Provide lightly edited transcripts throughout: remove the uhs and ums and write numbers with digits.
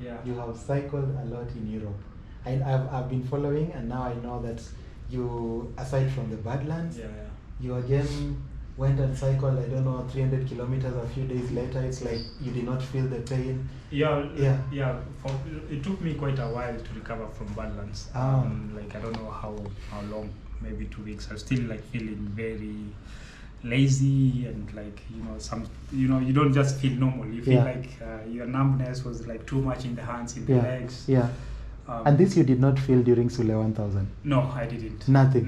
Yeah. You have cycled a lot in Europe. I've been following, and now I know that you, aside from the Badlands, you again went and cycled, I don't know, 300 kilometers a few days later. It's like you did not feel the pain. It took me quite a while to recover from Badlands. Like I don't know how long, maybe 2 weeks. I was still like feeling very lazy, and like you don't just feel normal. You feel like your numbness was like too much in the hands, in the legs. And this you did not feel during Sule 1000? No, I didn't. Nothing.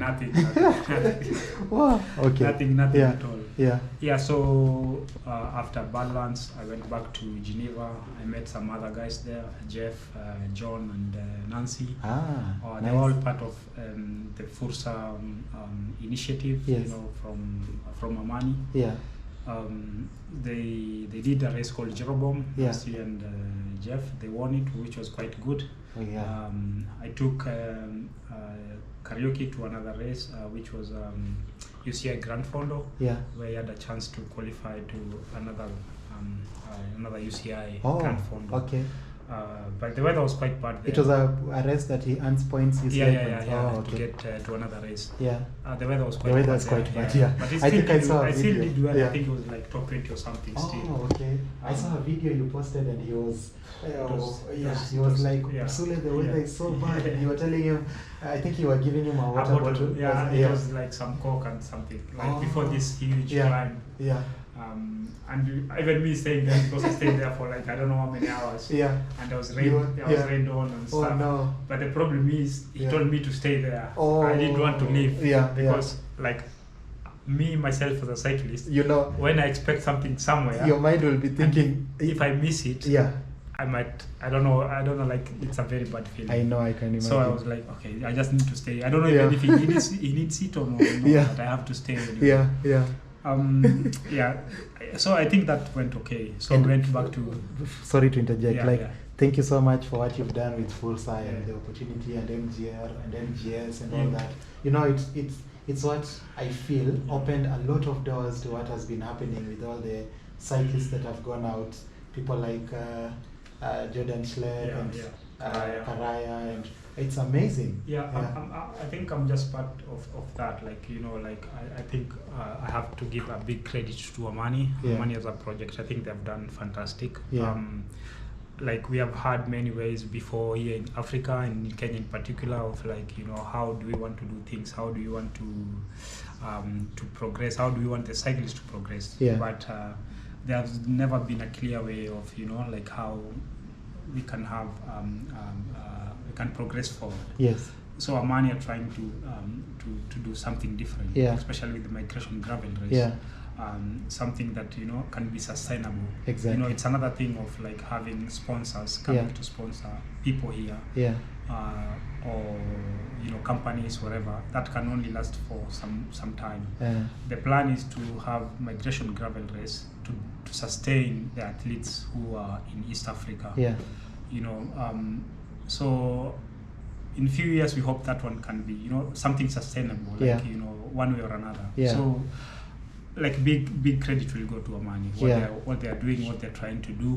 Wow. Okay. Nothing at all. Yeah. So after Badlands, I went back to Geneva. I met some other guys there, Jeff, John, and Nancy. Nice. They were all part of the Fursa initiative. Yes. From Amani. Yeah. They did a race called Jeroboam, Nancy and Jeff. They won it, which was quite good. I took karaoke to another race, which was UCI Grand Fondo, where I had a chance to qualify to another UCI Grand Fondo. Okay. But the weather was quite bad there. It was a race that he earns points. To get to another race. The weather was quite bad. But I still did well. I think it was like top 20 or something still. Oh, okay. I saw a video you posted, and he was like, Sule, the weather is so bad. And you were telling him, I think you were giving him a water bottle. It was like some Coke and something, like before this huge climb. And even me staying there, because I stayed there for like I don't know how many hours. And I was rained on and stuff. Oh, no. But the problem is, he told me to stay there. I didn't want to leave. Because like me myself as a cyclist, when I expect something somewhere, your mind will be thinking, if I miss it, I don't know, like it's a very bad feeling. I know, I can imagine. So I was like, okay, I just need to stay. I don't know even if he needs it or no, but I have to stay anyway. So I think that went okay. So we went back to... Sorry to interject. Thank you so much for what you've done with Fursa and the opportunity, and MGR and MGS and all that. It's what I feel opened a lot of doors to what has been happening with all the cyclists that have gone out. People like Jordan Schleck and Karaya, and it's amazing. I think I'm just part of that. I think I have to give a big credit to Amani. Amani as a project, I think they've done fantastic. We have had many ways before here in Africa and in Kenya in particular of how do we want to do things, how do we want to progress, how do we want the cyclists to progress. But there has never been a clear way of how we can have we can progress forward. So Amani are trying to do something different, especially with the migration gravel race. Something that can be sustainable. Exactly. It's another thing of having sponsors coming to sponsor people here. Or companies, whatever, that can only last for some time. The plan is to have migration gravel race to sustain the athletes who are in East Africa. So in a few years we hope that one can be something sustainable, one way or another. So big credit will go to Amani, what they are doing, what they're trying to do.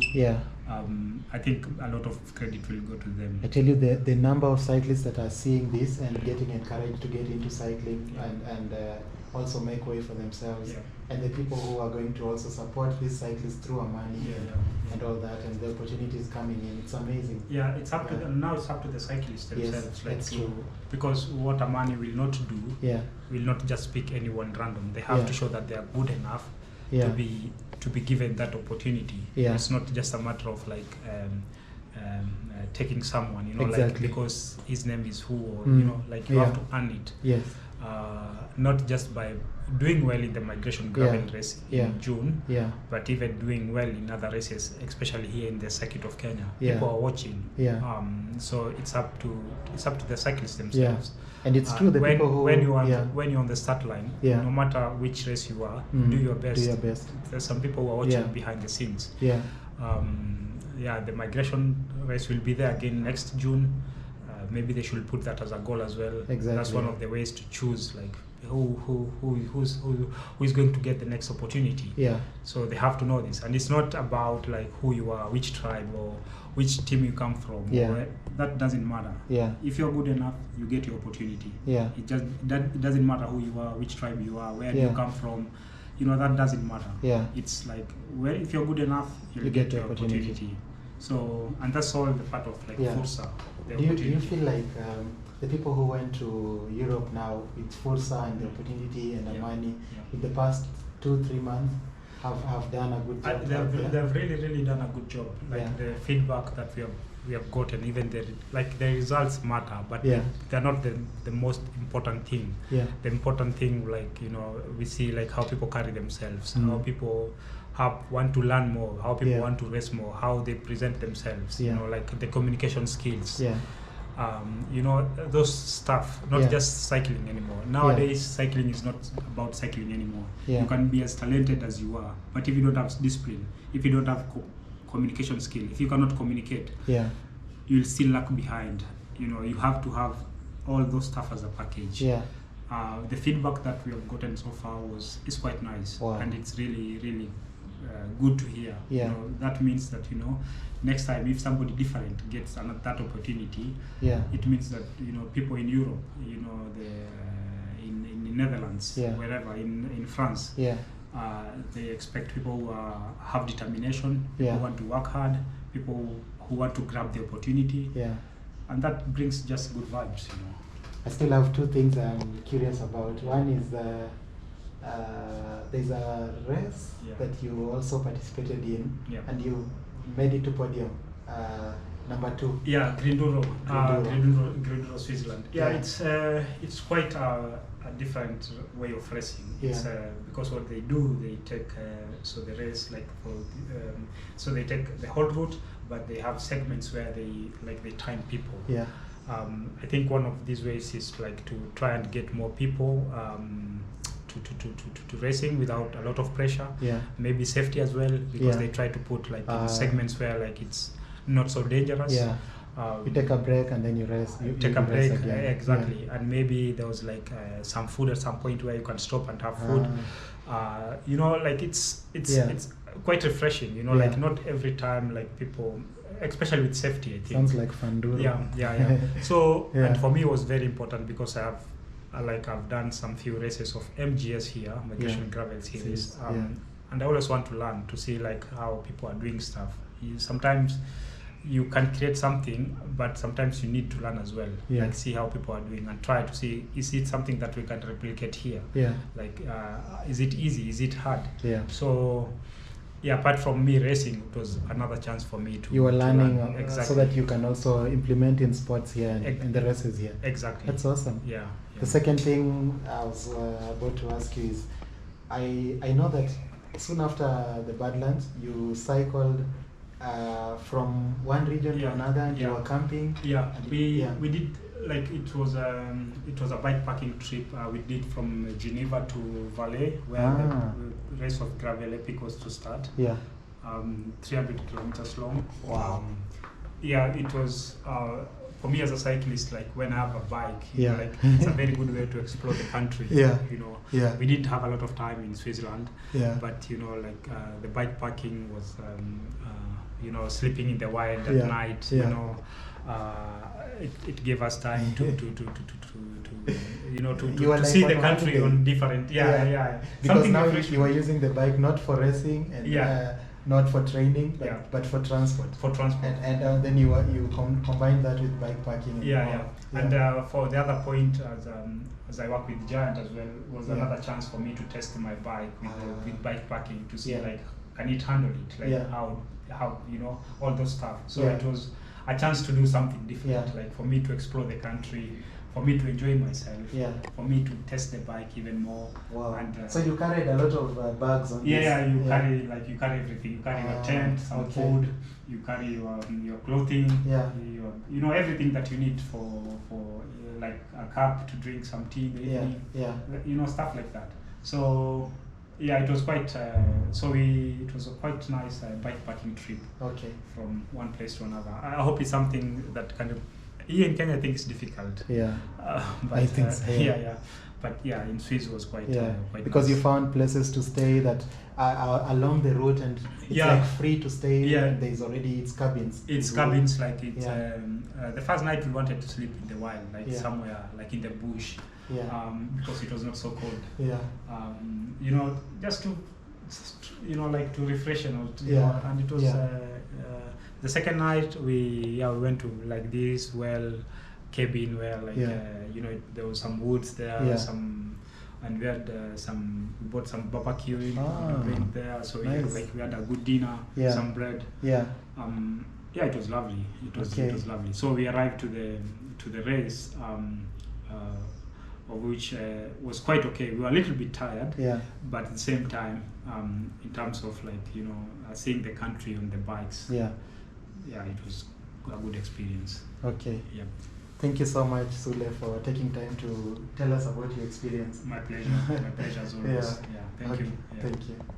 I think a lot of credit will go to them. I tell you, the number of cyclists that are seeing this and getting encouraged to get into cycling and also make way for themselves, and the people who are going to also support these cyclists through Amani and all that, and the opportunities coming in, it's amazing. It's up to them now. It's up to the cyclists themselves. That's true. Because what Amani will not do, will not just pick anyone random. They have to show that they are good enough to be given that opportunity. It's not just a matter of taking someone, because his name is who, or you have to earn it. Not just by doing well in the migration gravel race in June, but even doing well in other races, especially here in the circuit of Kenya. People are watching. So it's up to the cyclists themselves. And it's true, the people who when you're on the start line, no matter which race you are, do your best. There's some people who are watching behind the scenes. The migration race will be there again next June. Maybe they should put that as a goal as well. Exactly. That's one of the ways to choose who is going to get the next opportunity. Yeah. So they have to know this, and it's not about like who you are, which tribe or which team you come from. Yeah. That doesn't matter. Yeah. If you're good enough, you get your opportunity. Yeah. It doesn't matter who you are, which tribe you are, where Yeah. you come from. That doesn't matter. Yeah. It's like if you're good enough, you'll get your opportunity. So, and that's all the part of like Fursa. Do you feel like the people who went to Europe now with Fursa and the opportunity and the money in the past 2-3 months have done a good job? They've really done a good job. Like the feedback that we have gotten, even the results matter, but they're not the most important thing. Yeah. The important thing, like we see like how people carry themselves, how people want to learn more, how people want to race more, how they present themselves. Like the communication skills. Yeah. Those stuff, not just cycling anymore. Nowadays, cycling is not about cycling anymore. You can be as talented as you are, but if you don't have discipline, if you don't have communication skill, if you cannot communicate, you'll still lag behind. You have to have all those stuff as a package. The feedback that we have gotten so far is quite nice. Wow. And it's really good to hear. That means that next time if somebody different gets that opportunity, it means that people in Europe, in Netherlands, wherever, in France, they expect people who have determination, people who want to work hard, people who want to grab the opportunity, and that brings just good vibes. I still have 2 things I'm curious about. One is there's a race that you also participated in, and you made it to podium, number 2. Yeah, Grinduro, Switzerland. It's quite a different way of racing. It's because what they do, they take so the race so they take the whole route, but they have segments where they time people. I think one of these ways is like to try and get more people to racing without a lot of pressure. Maybe safety as well, because they try to put in segments where it's not so dangerous. You take a break and then you rest. You take a break, again. Exactly. And maybe there was some food at some point where you can stop and have food. It's quite refreshing. Not every time people, especially with safety, I think. Sounds like Grinduro. Yeah. So and for me it was very important because I've done some few races of MGS here, Migration Gravel Series, and I always want to learn to see how people are doing stuff. Sometimes you can create something, but sometimes you need to learn as well. See how people are doing and try to see, is it something that we can replicate here? Is it easy? Is it hard? So apart from me racing, it was another chance for me to. You were learning learn. Exactly. So that you can also implement in sports here and in the races here. Exactly. That's awesome. The second thing I was about to ask you is, I know that soon after the Badlands, you cycled from one region to another, and you were camping. We did it was a bikepacking trip we did from Geneva to Valais, where the race of Gravel Epic was to start. 300 kilometers long. Wow. It was for me as a cyclist, when I have a bike, it's a very good way to explore the country. We didn't have a lot of time in Switzerland, but the bikepacking was sleeping in the wild at night. It gave us time to see the country on different. Because now you are using the bike not for racing and not for training, but for transport. And then you combine that with bikepacking. And for the other point, as I work with Giant as well, was another chance for me to test my bike with bikepacking to see can it handle it, how all those stuff. So it was a chance to do something different, for me to explore the country, for me to enjoy myself, for me to test the bike even more. Wow. And, so you carried a lot of bags on this? You carry everything. You carry your tent, some food, you carry your clothing, everything that you need for a cup to drink some tea in the evening, stuff like that. So it was quite it was a quite nice bikepacking trip. From one place to another. I hope it's something that kind of here in Kenya I think it's difficult. But I think so. But yeah, in Swiss was quite quite because nice. you found places to stay that are along the route, and it's like free to stay. There's already cabins. It's cabins, like it's the first night we wanted to sleep in the wild, like somewhere like in the bush, because it was not so cold. You know, just to like to refresh and and it was the second night we went to like this cabin where like you know, there was some woods there, and we had we bought some barbecue drink there, so we had a good dinner, some bread. It was lovely. It was lovely. So we arrived to the race, of which was quite okay. We were a little bit tired, but at the same time, in terms of like, you know, seeing the country on the bikes, it was a good experience. Thank you so much, Sule, for taking time to tell us about your experience. My pleasure. My pleasure as always. Thank you. Thank you.